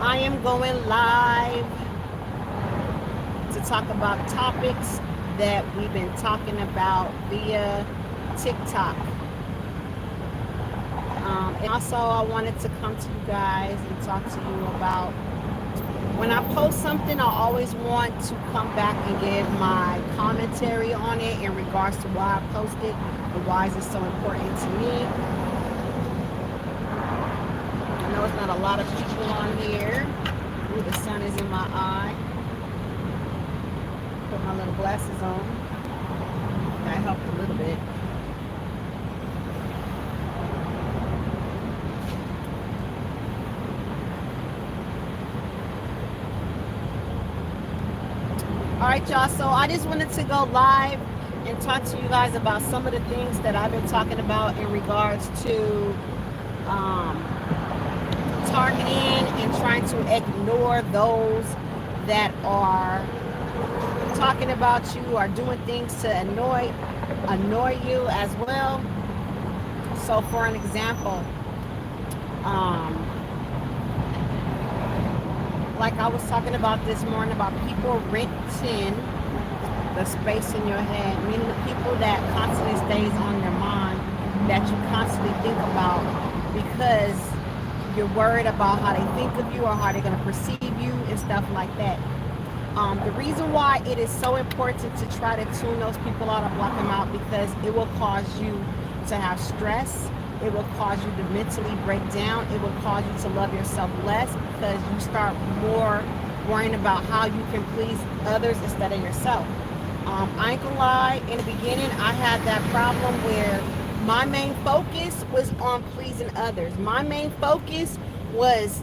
I am going live to talk about topics that we've been talking about via TikTok. And also, I wanted to come to you guys and talk to you about when I post something, I always want to come back and give my commentary on it in regards to why I posted and why is it so important to me. I know it's not a lot of people on here. Ooh, the sun is in my eye. Put my little glasses on. That helped a little bit. All right, y'all. So I just wanted to go live and talk to you guys about some of the things that I've been talking about in regards to um, targeting and trying to ignore those that are talking about you or doing things to annoy you as well. So, for an example, um, like I was talking about this morning about people renting the space in your head, meaning the people that constantly stays on your mind, that you constantly think about because you're worried about how they think of you or how they're going to perceive you and stuff like that. The reason why it is so important to try to tune those people out or block them out because it will cause you to have stress. It will cause you to mentally break down. It will cause you to love yourself less because you start more worrying about how you can please others instead of yourself. I ain't gonna lie, in the beginning, I had that problem where my main focus was on pleasing others. My main focus was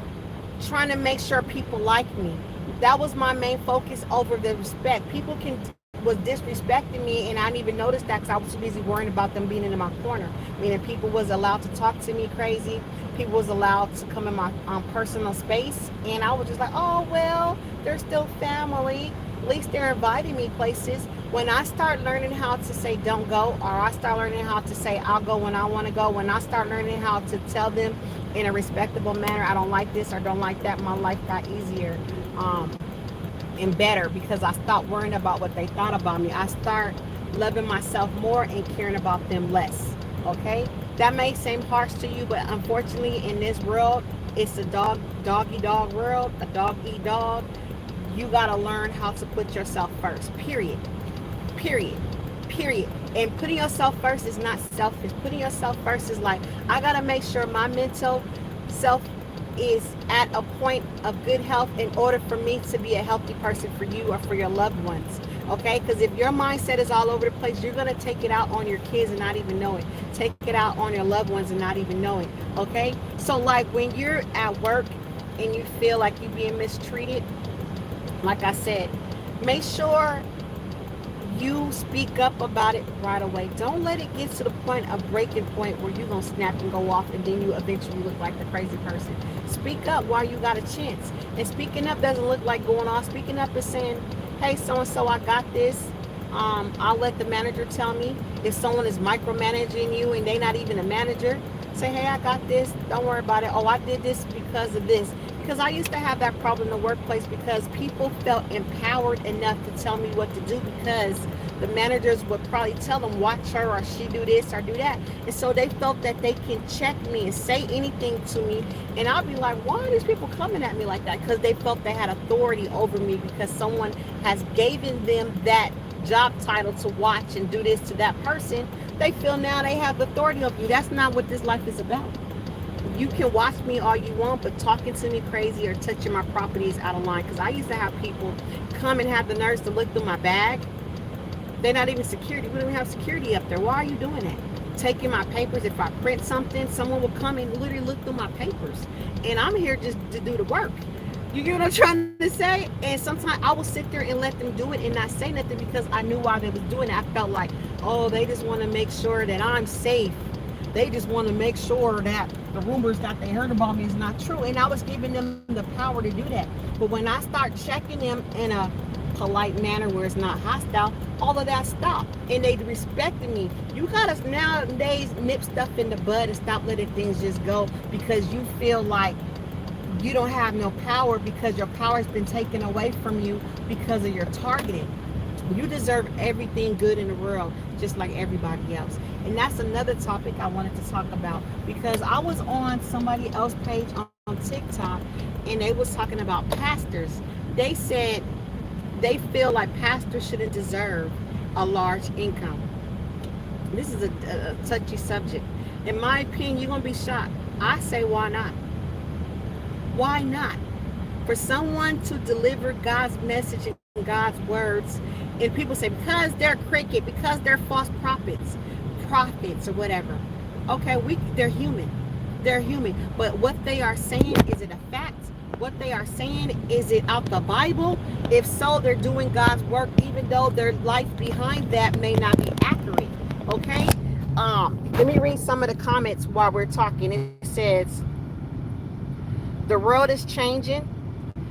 trying to make sure people like me. That was my main focus over the respect. People can was disrespecting me, and I didn't even notice that because I was too busy worrying about them being in my corner. Meaning, people was allowed to talk to me crazy. People was allowed to come in my personal space, and I was just like, oh well, they're still family. At least they're inviting me places. When I start learning how to say don't go, or I start learning how to say I'll go when I want to go, when I start learning how to tell them in a respectable manner, I don't like this or don't like that, my life got easier and better because I stopped worrying about what they thought about me. I start loving myself more and caring about them less. Okay? That may seem harsh to you, but unfortunately in this world, it's a doggy dog world, a dog eat dog. You gotta learn how to put yourself first. Period. Period. Period. And putting yourself first is not selfish. Putting yourself first is like, I gotta make sure my mental self is at a point of good health in order for me to be a healthy person for you or for your loved ones. Okay? Because if your mindset is all over the place, you're going to take it out on your kids and not even know it. Take it out on your loved ones and not even know it. Okay? So, like when you're at work and you feel like you're being mistreated, like I said, make sure you speak up about it right away. Don't let it get to the point of breaking point where you're going to snap and go off and then you eventually look like the crazy person. Speak up while you got a chance. And speaking up doesn't look like going off. Speaking up is saying, hey, so-and-so, I got this. I'll let the manager tell me. If someone is micromanaging you and they're not even a manager, say, hey, I got this. Don't worry about it. Oh, I did this because of this. Because I used to have that problem in the workplace because people felt empowered enough to tell me what to do because the managers would probably tell them, watch her or she do this or do that. And so they felt that they can check me and say anything to me. And I'll be like, why are these people coming at me like that? Because they felt they had authority over me because someone has given them that job title to watch and do this to that person. They feel now they have authority over you. That's not what this life is about. You can watch me all you want, but talking to me crazy or touching my property is out of line. Because I used to have people come and have the nerves to look through my bag. They're not even security. We don't even have security up there. Why are you doing that? Taking my papers. If I print something, someone will come and literally look through my papers. And I'm here just to do the work. You get what I'm trying to say? And sometimes I will sit there and let them do it and not say nothing because I knew why they was doing it. I felt like, oh, they just want to make sure that I'm safe. They just want to make sure that the rumors that they heard about me is not true. And I was giving them the power to do that. But when I start checking them in a polite manner where it's not hostile, all of that stopped. And they respected me. You gotta nowadays nip stuff in the bud and stop letting things just go because you feel like You don't have no power because your power has been taken away from you because of your targeting. You deserve everything good in the world, just like everybody else. And that's another topic I wanted to talk about, because I was on somebody else's page on TikTok, and they was talking about pastors. They said they feel like pastors shouldn't deserve a large income. This is a touchy subject. In my opinion, you're going to be shocked. I say, why not? Why not? For someone to deliver God's message and God's words, and people say because they're cricket, because they're false prophets or whatever. Okay, they're human. They're human. But what they are saying, is it a fact? What they are saying, is it out the Bible? If so, they're doing God's work, even though their life behind that may not be accurate. Okay? Let me read some of the comments while we're talking. It says, the world is changing.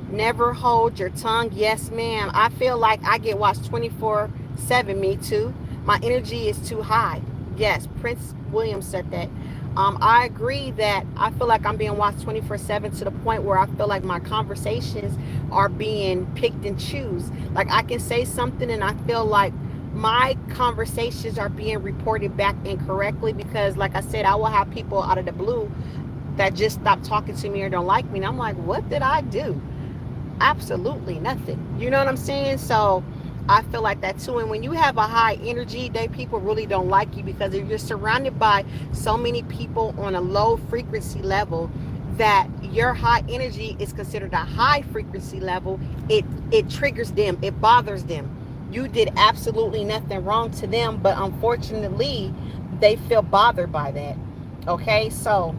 Never hold your tongue. Yes, ma'am. I feel like I get watched 24/7. Me too. My energy is too high. Yes, Prince William said that. I agree that I feel like I'm being watched 24/7 to the point where I feel like my conversations are being picked and choose. Like I can say something and I feel like my conversations are being reported back incorrectly, because like I said, I will have people out of the blue that just stop talking to me or don't like me. And I'm like, what did I do? Absolutely nothing. You know what I'm saying? So I feel like that too. And when you have a high energy, people really don't like you, because if you're surrounded by so many people on a low frequency level, that your high energy is considered a high frequency level, it triggers them, it bothers them. You did absolutely nothing wrong to them, but unfortunately they feel bothered by that. Okay, so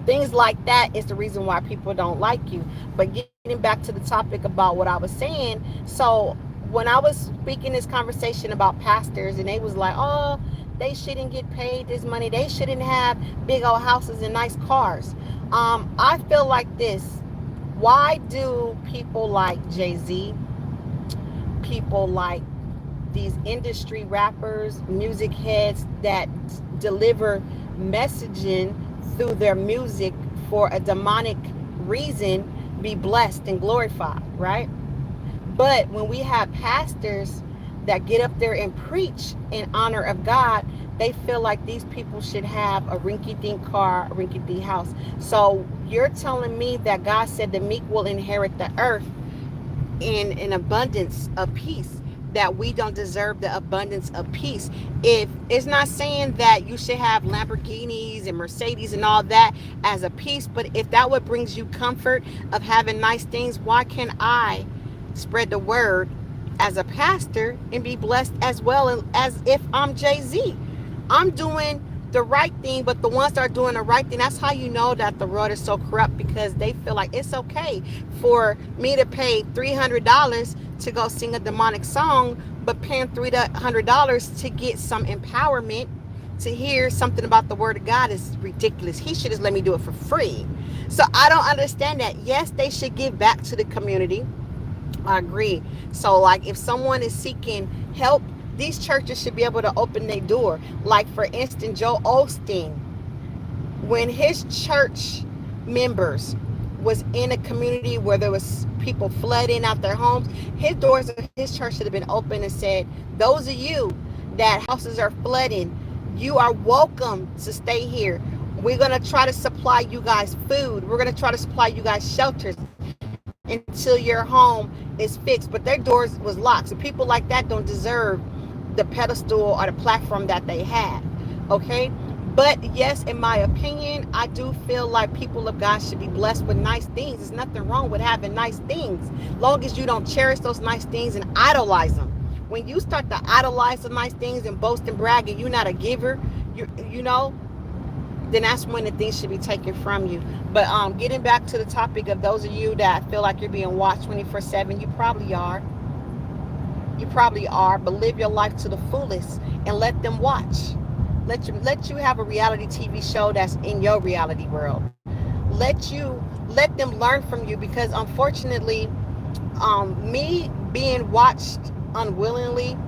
things like that is the reason why people don't like you. But getting back to the topic about what I was saying, so when I was speaking this conversation about pastors, and they was like, oh, they shouldn't get paid this money, they shouldn't have big old houses and nice cars. I feel like this. Why do people like Jay-Z, people like these industry rappers, music heads that deliver messaging through their music for a demonic reason, be blessed and glorified, right? But when we have pastors that get up there and preach in honor of God, they feel like these people should have a rinky-dink car, a rinky-dink house. So you're telling me that God said the meek will inherit the earth in an abundance of peace, that we don't deserve the abundance of peace. If it's not saying that you should have Lamborghinis and Mercedes and all that as a peace, but if that what brings you comfort of having nice things, why can't I spread the word as a pastor and be blessed as well as if I'm Jay-Z? I'm doing the right thing, but the ones that are doing the right thing, that's how you know that the world is so corrupt, because they feel like it's okay for me to pay $300 to go sing a demonic song, but paying $300 to get some empowerment, to hear something about the word of God, is ridiculous. He should just let me do it for free. So I don't understand that. Yes, they should give back to the community. I agree. So like if someone is seeking help, these churches should be able to open their door. Like for instance, Joel Osteen, when his church members was in a community where there was people flooding out their homes, his doors of his church should have been open and said, those of you that houses are flooding, you are welcome to stay here. We're going to try to supply you guys food. We're going to try to supply you guys shelters until your home is fixed. But their doors was locked. So people like that don't deserve the pedestal or the platform that they had. Okay? But yes, in my opinion, I do feel like people of God should be blessed with nice things. There's nothing wrong with having nice things, long as you don't cherish those nice things and idolize them. When you start to idolize the nice things and boast and brag, and you're not a giver, you know, then that's when the things should be taken from you. But getting back to the topic of those of you that feel like you're being watched 24/7, you probably are. You probably are, but live your life to the fullest and let them watch. Let you have a reality TV show that's in your reality world. Let them learn from you, because unfortunately, me being watched unwillingly,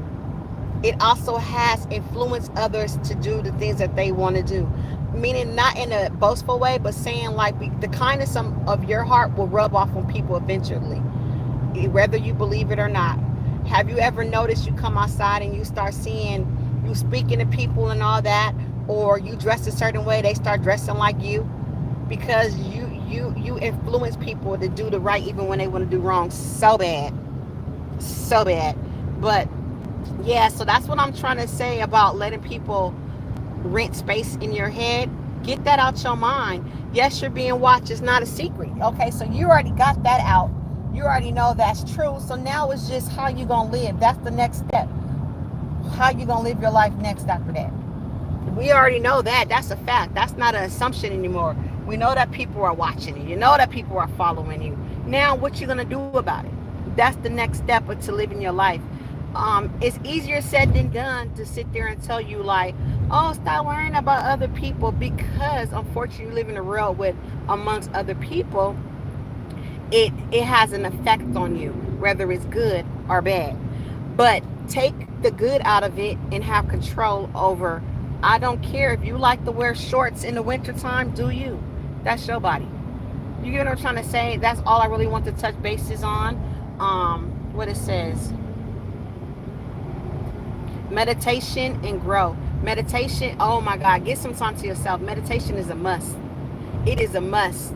it also has influenced others to do the things that they want to do. meaning not in a boastful way, but saying like the kindness of your heart will rub off on people eventually, whether you believe it or not. Have you ever noticed you come outside and you start seeing you speaking to people and all that, or you dress a certain way, they start dressing like you because you influence people to do the right even when they want to do wrong so bad, so bad. But yeah, so that's what I'm trying to say about letting people rent space in your head. Get that out your mind. Yes, you're being watched. It's not a secret. Okay, so you already got that out. You already know that's true. So now it's just how you gonna live. That's the next step. How you gonna live your life next after that? We already know that. That's a fact. That's not an assumption anymore. We know that people are watching you. You know that people are following you. Now, what you gonna do about it? That's the next step to living your life. It's easier said than done to sit there and tell you like, oh, stop worrying about other people, because unfortunately you live in a world with amongst other people, it has an effect on you, whether it's good or bad. But take the good out of it and have control over. I don't care if you like to wear shorts in the wintertime, do you? That's your body. You get what I'm trying to say? That's all I really want to touch bases on. What it says, meditation and grow. Meditation, oh my God, get some time to yourself. Meditation is a must. It is a must.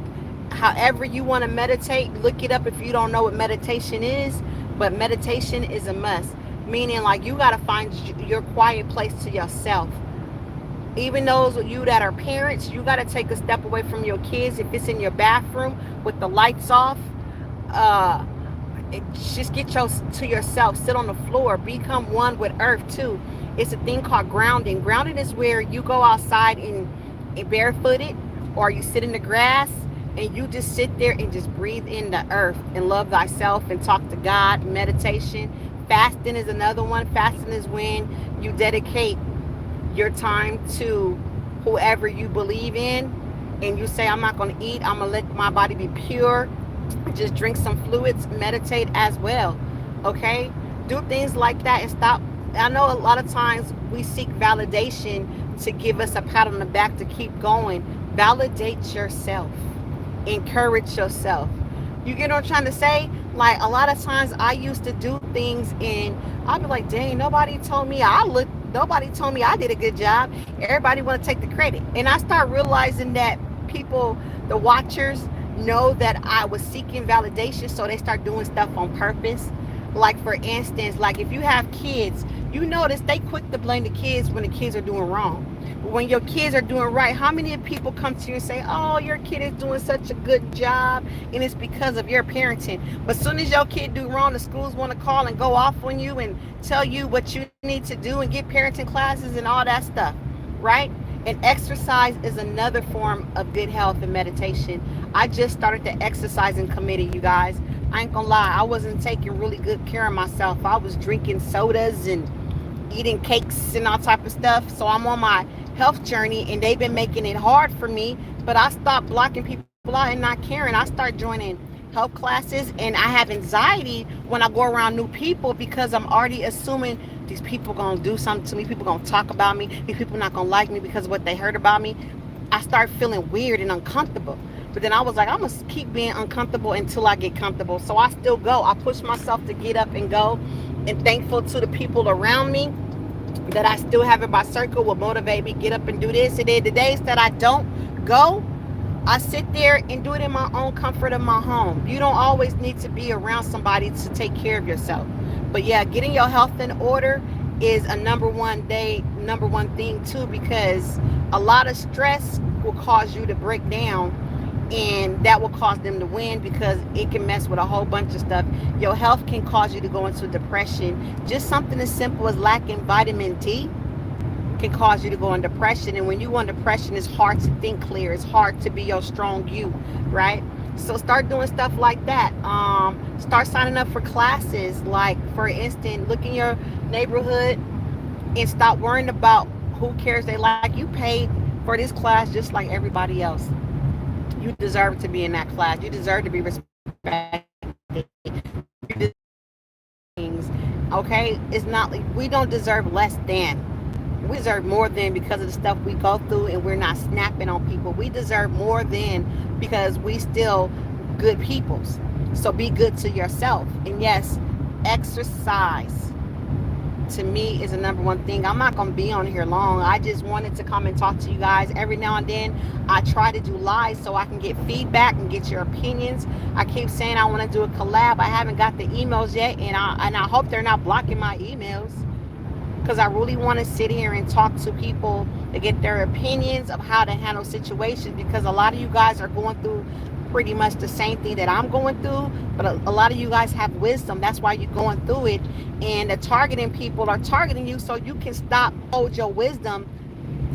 However you want to meditate, look it up if you don't know what meditation is. But meditation is a must, meaning like you got to find your quiet place to yourself. Even those of you that are parents, you got to take a step away from your kids. If it's in your bathroom with the lights off, uh just get to yourself. Sit on the floor. Become one with earth too. It's a thing called grounding. Grounding is where you go outside in barefooted, or you sit in the grass and you just sit there and just breathe in the earth and love thyself and talk to God. Meditation. Fasting is another one. Fasting is when you dedicate your time to whoever you believe in, and you say, I'm not going to eat, I'm going to let my body be pure, just drink some fluids, meditate as well. Okay, do things like that and stop. I know a lot of times we seek validation to give us a pat on the back to keep going. Validate yourself, encourage yourself. You get what I'm trying to say? Like a lot of times I used to do things and I'd be like, dang, nobody told me I did a good job. Everybody want to take the credit. And I start realizing that people, the watchers, know that I was seeking validation, so they start doing stuff on purpose. Like for instance, like if you have kids, you notice they quick to blame the kids when the kids are doing wrong. But when your kids are doing right, how many people come to you and say, oh, your kid is doing such a good job and it's because of your parenting? But as soon as your kid do wrong, the schools want to call and go off on you and tell you what you need to do and get parenting classes and all that stuff, right? And exercise is another form of good health and meditation. I just started the exercising committee, you guys. I ain't gonna lie, I wasn't taking really good care of myself. I was drinking sodas and eating cakes and all type of stuff. So I'm on my health journey and they've been making it hard for me. But I stopped blocking people out and not caring. I start joining health classes, and I have anxiety when I go around new people because I'm already assuming these people gonna do something to me. People gonna talk about me. These people not gonna like me because of what they heard about me. I start feeling weird and uncomfortable. But then I was like, I'm going to keep being uncomfortable until I get comfortable. So I still go. I push myself to get up and go. And thankful to the people around me that I still have in my circle will motivate me, get up and do this. And then the days that I don't go, I sit there and do it in my own comfort of my home. You don't always need to be around somebody to take care of yourself. But yeah, getting your health in order is a number one thing too, because a lot of stress will cause you to break down, and that will cause them to win because it can mess with a whole bunch of stuff. Your health can cause you to go into depression. Just something as simple as lacking vitamin D can cause you to go in depression. And when you go in depression, it's hard to think clear. It's hard to be your strong you, right? So start doing stuff like that. Start signing up for classes. Like, for instance, look in your neighborhood and stop worrying about who cares they like. You paid for this class just like everybody else. You deserve to be in that class. You deserve to be respected. You deserve things. Okay? It's not like we don't deserve less than. We deserve more than because of the stuff we go through and we're not snapping on people. We deserve more than because we still good peoples. So be good to yourself. And yes, exercise to me is the number one thing. I'm not going to be on here long. I just wanted to come and talk to you guys every now and then. I try to do live so I can get feedback and get your opinions. I keep saying I want to do a collab. I haven't got the emails yet, and I hope they're not blocking my emails, because I really want to sit here and talk to people to get their opinions of how to handle situations, because a lot of you guys are going through pretty much the same thing that I'm going through, but a lot of you guys have wisdom. That's why you're going through it. And the targeting people are targeting you so you can stop hold your wisdom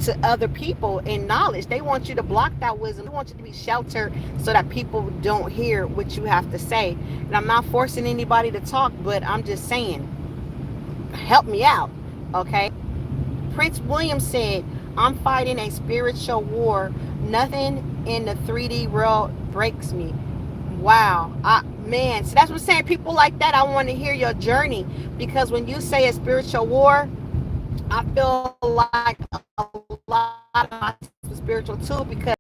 to other people and knowledge. They want you to block that wisdom. They want you to be sheltered so that people don't hear what you have to say. And I'm not forcing anybody to talk, but I'm just saying, help me out, okay? Prince William said, I'm fighting a spiritual war. Nothing in the 3D world breaks me. Wow. Man, so that's what I'm saying. People like that, I want to hear your journey, because when you say a spiritual war, I feel like a lot of my spiritual too, because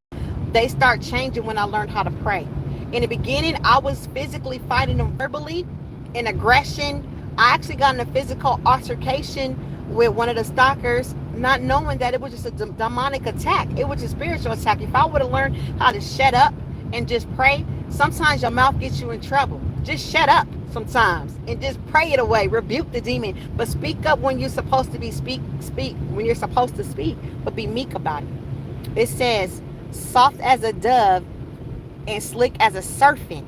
they start changing when I learned how to pray. In the beginning, I was physically fighting them verbally in aggression. I actually got in a physical altercation with one of the stalkers, not knowing that it was just a demonic attack. It was a spiritual attack. If I would have learned how to shut up and just pray, sometimes your mouth gets you in trouble. Just shut up sometimes and just pray it away. Rebuke the demon, but speak up when you're supposed to be speak when you're supposed to speak, but be meek about it. It says, soft as a dove and slick as a serpent,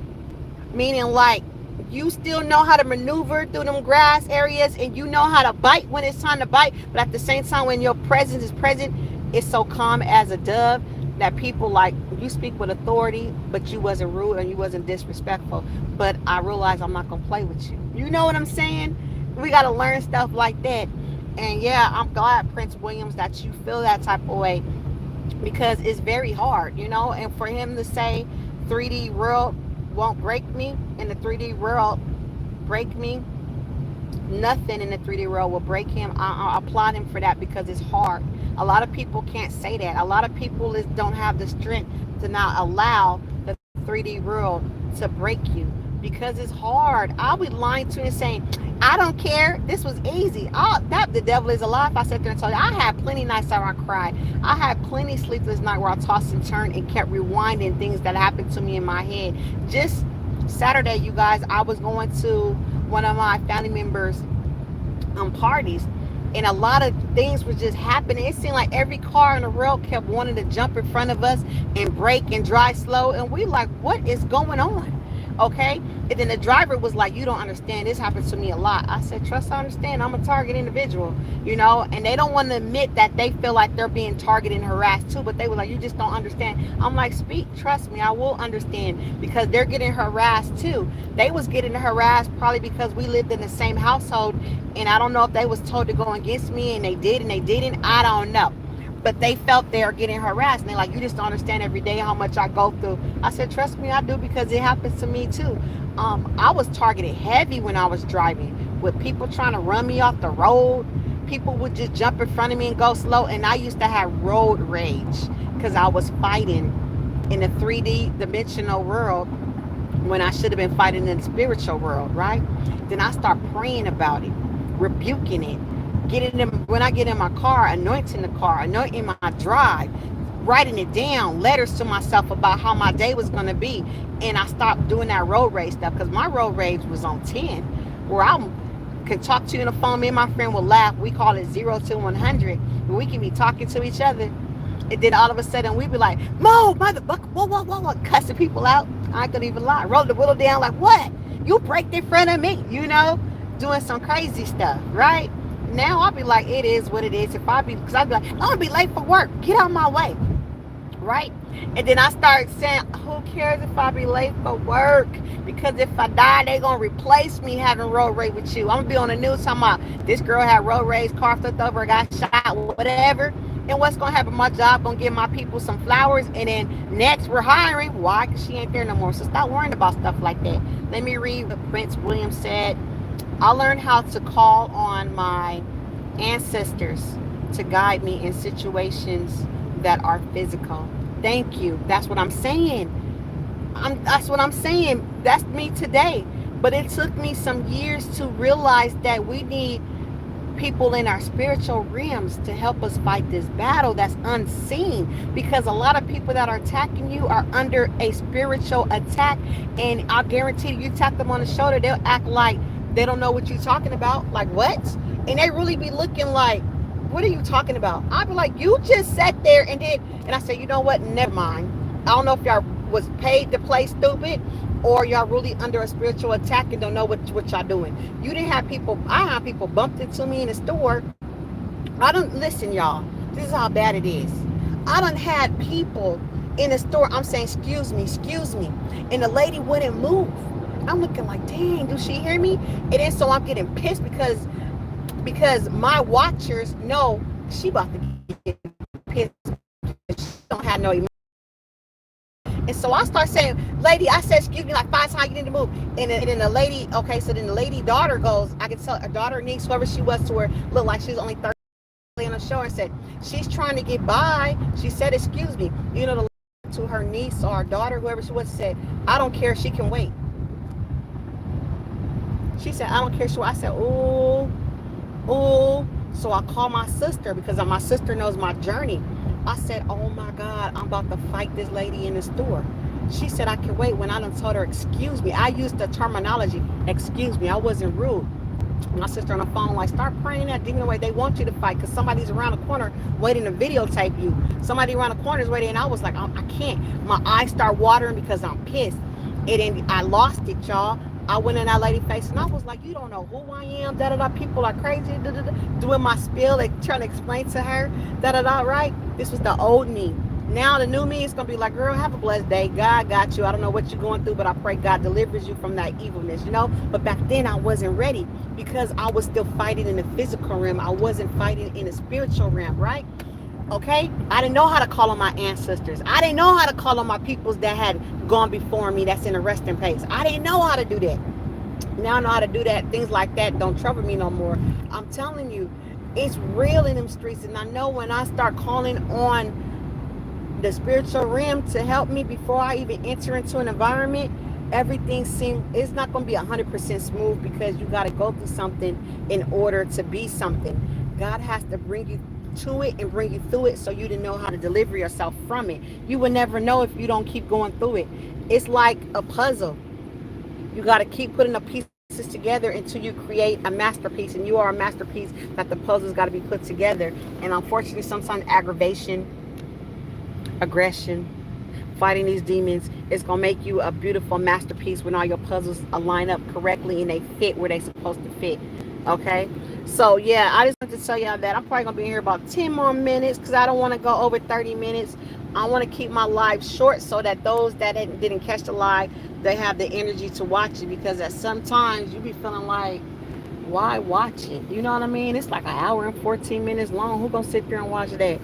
meaning like you still know how to maneuver through them grass areas, and you know how to bite when it's time to bite, but at the same time, when your presence is present, it's so calm as a dove that people like you speak with authority, but you wasn't rude and you wasn't disrespectful. But I realize I'm not gonna play with you. You know what I'm saying? We got to learn stuff like that. And yeah, I'm glad, Prince Williams, that you feel that type of way, because it's very hard, you know. And for him to say 3D world won't break me, and the 3D world break me, nothing in the 3D world will break him. I applaud him for that, because it's hard. A lot of people can't say that. A lot of people don't have the strength to not allow the 3D world to break you, because it's hard. I'll be lying to you and saying, I don't care. This was easy. The devil is alive. I sat there and told you, I had plenty nights where I cried. I had plenty sleepless nights where I tossed and turned and kept rewinding things that happened to me in my head. Just Saturday, you guys, I was going to one of my family members' parties, and a lot of things were just happening. It seemed like every car in the road kept wanting to jump in front of us and brake and drive slow, and we like, what is going on? Okay. And then the driver was like, you don't understand, this happens to me a lot. I said, trust, I understand, I'm a target individual, you know. And they don't want to admit that they feel like they're being targeted and harassed too, but they were like, you just don't understand. I'm like, speak, trust me, I will understand, because they're getting harassed too. They was getting harassed probably because we lived in the same household, and I don't know if they was told to go against me and they did and they didn't, I don't know. But they felt they are getting harassed, and they're like, you just don't understand every day how much I go through. I said, trust me, I do, because it happens to me too. I was targeted heavy when I was driving, with people trying to run me off the road. People would just jump in front of me and go slow, and I used to have road rage because I was fighting in a 3D dimensional world when I should have been fighting in the spiritual world, right? Then I start praying about it, rebuking it, when I get in my car, anointing the car, anointing my drive, writing it down, letters to myself about how my day was going to be. And I stopped doing that road rage stuff, because my road rage was on 10, where I can talk to you on the phone. Me and my friend will laugh. We call it 0 to 100. We can be talking to each other, and then all of a sudden we be like, "Mo, motherfucker, whoa," cussing people out. I couldn't even lie. Roll the window down like, what? You braked in front of me, you know, doing some crazy stuff, right? Now I'll be like, it is what it is. Because I'll be like, I'm gonna be late for work. Get out of my way, right? And then I start saying, who cares if I be late for work? Because if I die, they gonna replace me having road rage with you. I'm gonna be on the news talking about this girl had road rage, car flipped over, got shot, whatever. And what's gonna happen? My job gonna give my people some flowers, and then next we're hiring. Why? Because she ain't there no more. So stop worrying about stuff like that. Let me read what Prince William said. I learned how to call on my ancestors to guide me in situations that are physical. Thank you. That's what I'm saying. That's what I'm saying. That's me today. But it took me some years to realize that we need people in our spiritual realms to help us fight this battle that's unseen, because a lot of people that are attacking you are under a spiritual attack, and I guarantee you tap them on the shoulder, they'll act like they don't know what you're talking about. Like, what? And they really be looking like, what are you talking about? I'd be like, you just sat there and did. And I said, you know what, never mind. I don't know if y'all was paid to play stupid, or y'all really under a spiritual attack and don't know what y'all doing. You didn't have people, I had people bumped into me in the store. I don't, listen y'all, this is how bad it is. I done had people in the store, I'm saying, excuse me, and the lady wouldn't move. I'm looking like, dang, do she hear me? And then so I'm getting pissed because my watchers know she about to get pissed. She don't have no emotion. And so I start saying, lady, I said, excuse me, like 5 times, you need to move. And then the lady, okay, so then the lady daughter goes, I can tell her daughter, niece, whoever she was, to her, looked like she was only 30 on the show, and said, she's trying to get by. She said, excuse me. You know, to her niece or her daughter, whoever she was, said, I don't care, she can wait. She said, I don't care. I said, ooh. So I called my sister, because my sister knows my journey. I said, oh my God, I'm about to fight this lady in the store. She said, I can wait. When I done told her, excuse me, I used the terminology, excuse me, I wasn't rude. My sister on the phone, like, start praying that demon away. They want you to fight because somebody's around the corner waiting to videotape you. Somebody around the corner is waiting. And I was like, I can't. My eyes start watering because I'm pissed. I lost it, y'all. I went in that lady's face and I was like, you don't know who I am, da-da-da, people are crazy, da-da-da, doing my spiel, like trying to explain to her, da-da-da, right? This was the old me. Now the new me is going to be like, girl, have a blessed day. God got you. I don't know what you're going through, but I pray God delivers you from that evilness, you know? But back then I wasn't ready because I was still fighting in the physical realm. I wasn't fighting in the spiritual realm, right? Okay, I didn't know how to call on my ancestors. I didn't know how to call on my peoples that had gone before me, that's in a resting place. I didn't know how to do that. Now I know how to do that. Things like that don't trouble me no more. I'm telling you, it's real in them streets. And I know when I start calling on the spiritual realm to help me before I even enter into an environment, everything it's not going to be 100% smooth, because you got to go through something in order to be something. God has to bring you to it and bring you through it so you to know how to deliver yourself from it. You will never know if you don't keep going through it. It's like a puzzle. You got to keep putting the pieces together until you create a masterpiece, and you are a masterpiece that the puzzle's got to be put together. And unfortunately, sometimes aggression, fighting these demons is going to make you a beautiful masterpiece when all your puzzles align up correctly and they fit where they're supposed to fit. Okay, so yeah, I just want to tell y'all that I'm probably gonna be here about 10 more minutes because I don't want to go over 30 minutes. I want to keep my live short so that those that didn't catch the live, they have the energy to watch it, because at sometimes you be feeling like, why watch it? You know what I mean? It's like an hour and 14 minutes long. Who gonna sit there and watch that?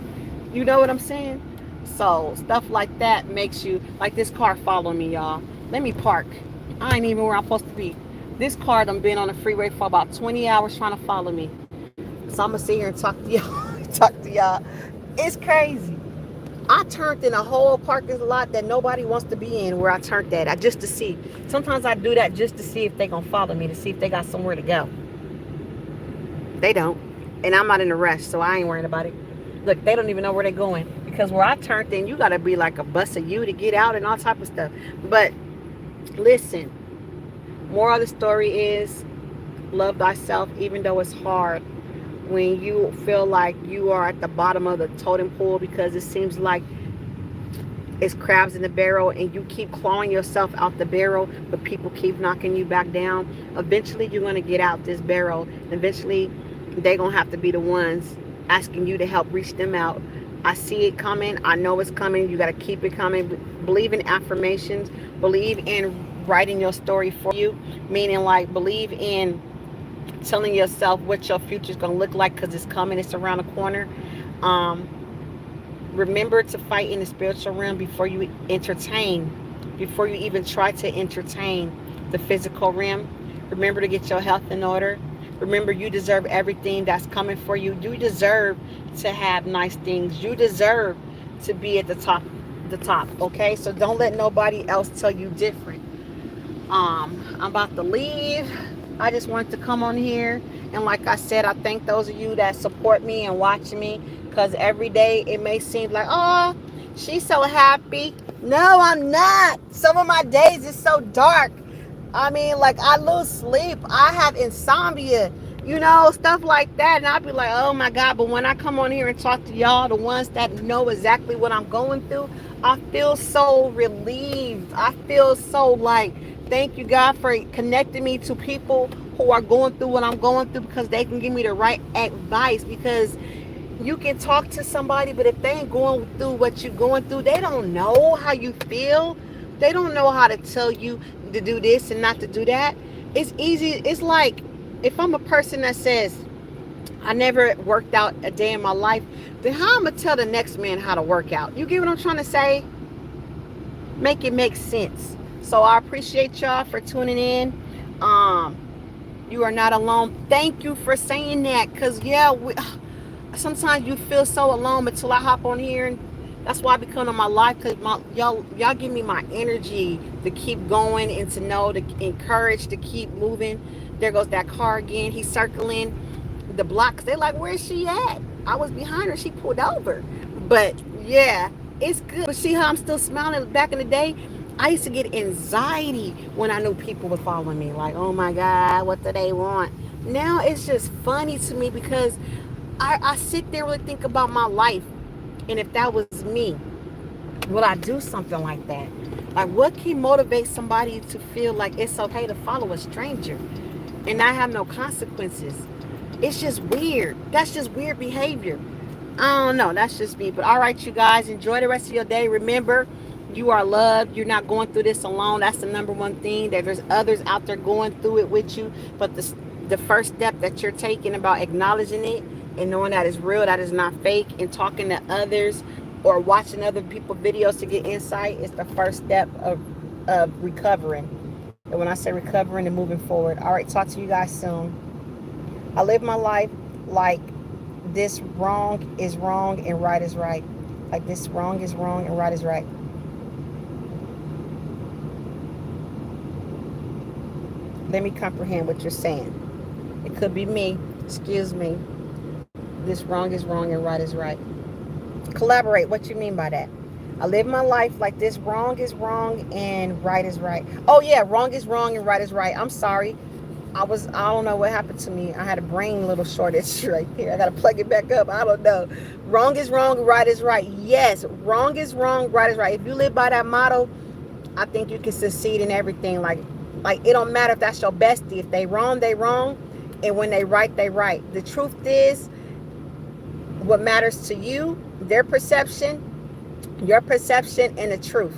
You know what I'm saying? So stuff like that makes you, like this car following me, y'all. Let me park. I ain't even where I'm supposed to be. This car done been on the freeway for about 20 hours trying to follow me. So I'm gonna sit here and talk to y'all. It's crazy. I turned in a whole parking lot that nobody wants to be in, where I turned that, just to see. Sometimes I do that just to see if they gonna follow me, to see if they got somewhere to go. They don't. And I'm not in a rush, so I ain't worrying about it. Look, they don't even know where they're going. Because where I turned in, you gotta be like a bus of you to get out and all type of stuff. But listen, moral of the story is, love thyself even though it's hard. When you feel like you are at the bottom of the totem pole because it seems like it's crabs in the barrel and you keep clawing yourself out the barrel, but people keep knocking you back down, eventually you're going to get out this barrel. Eventually they're going to have to be the ones asking you to help reach them out. I see it coming. I know it's coming. You got to keep it coming. Believe in affirmations. Believe in writing your story for you, meaning like believe in telling yourself what your future is going to look like, because it's coming. It's around the corner. Remember to fight in the spiritual realm before you before you even try to entertain the physical realm. Remember to get your health in order. Remember, you deserve everything that's coming for you. You deserve to have nice things. You deserve to be at the top, okay? So don't let nobody else tell you different. I'm about to leave. I just wanted to come on here, and like I said, I thank those of you that support me and watch me, because every day it may seem like, oh, she's so happy. No, I'm not. Some of my days is so dark. I mean, like, I lose sleep. I have insomnia, stuff like that. And I'll be like, oh my God. But when I come on here and talk to y'all, the ones that know exactly what I'm going through, I feel so relieved. I feel so like, thank you, God, for connecting me to people who are going through what I'm going through, because they can give me the right advice. Because you can talk to somebody, but if they ain't going through what you're going through, they don't know how you feel. They don't know how to tell you to do this and not to do that. It's easy. It's like, if I'm a person that says, I never worked out a day in my life, then how I'm going to tell the next man how to work out? You get what I'm trying to say? Make it make sense. So I appreciate y'all for tuning in. You are not alone. Thank you for saying that, because sometimes you feel so alone until I hop on here, and that's why I become on my life, because y'all give me my energy to keep going and to know, to encourage, to keep moving. There goes that car again. He's circling the block. They like, where's she at? I was behind her. She pulled over. But yeah, it's good. But see how I'm still smiling? Back in the day, I used to get anxiety when I knew people were following me. Like, oh my God, what do they want? Now it's just funny to me, because I sit there and think about my life. And if that was me, would I do something like that? Like, what can motivate somebody to feel like it's okay to follow a stranger and not have no consequences? It's just weird. That's just weird behavior. I don't know. That's just me. But all right, you guys, enjoy the rest of your day. Remember, you are loved. You're not going through this alone. That's the number one thing. That there's others out there going through it with you. But the first step that you're taking about acknowledging it and knowing that it's real, that is not fake, and talking to others or watching other people's videos to get insight is the first step of recovering. And when I say recovering and moving forward. All right, talk to you guys soon. I live my life like this wrong is wrong and right is right. Like this wrong is wrong and right is right. Let me comprehend what you're saying. It could be me. Excuse me. This wrong is wrong and right is right. Collaborate. What you mean by that? I live my life like this wrong is wrong and right is right. Oh yeah, wrong is wrong and right is right. I'm sorry. I don't know what happened to me. I had a brain little shortage right there. I got to plug it back up. I don't know. Wrong is wrong, right is right. Yes, wrong is wrong, right is right. If you live by that motto, I think you can succeed in everything. Like it don't matter if that's your bestie. If they wrong, they wrong. And when they right, they right. The truth is, what matters to you, their perception, your perception, and the truth.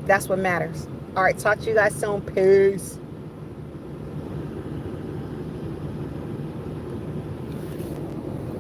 That's what matters. All right, talk to you guys soon. Peace.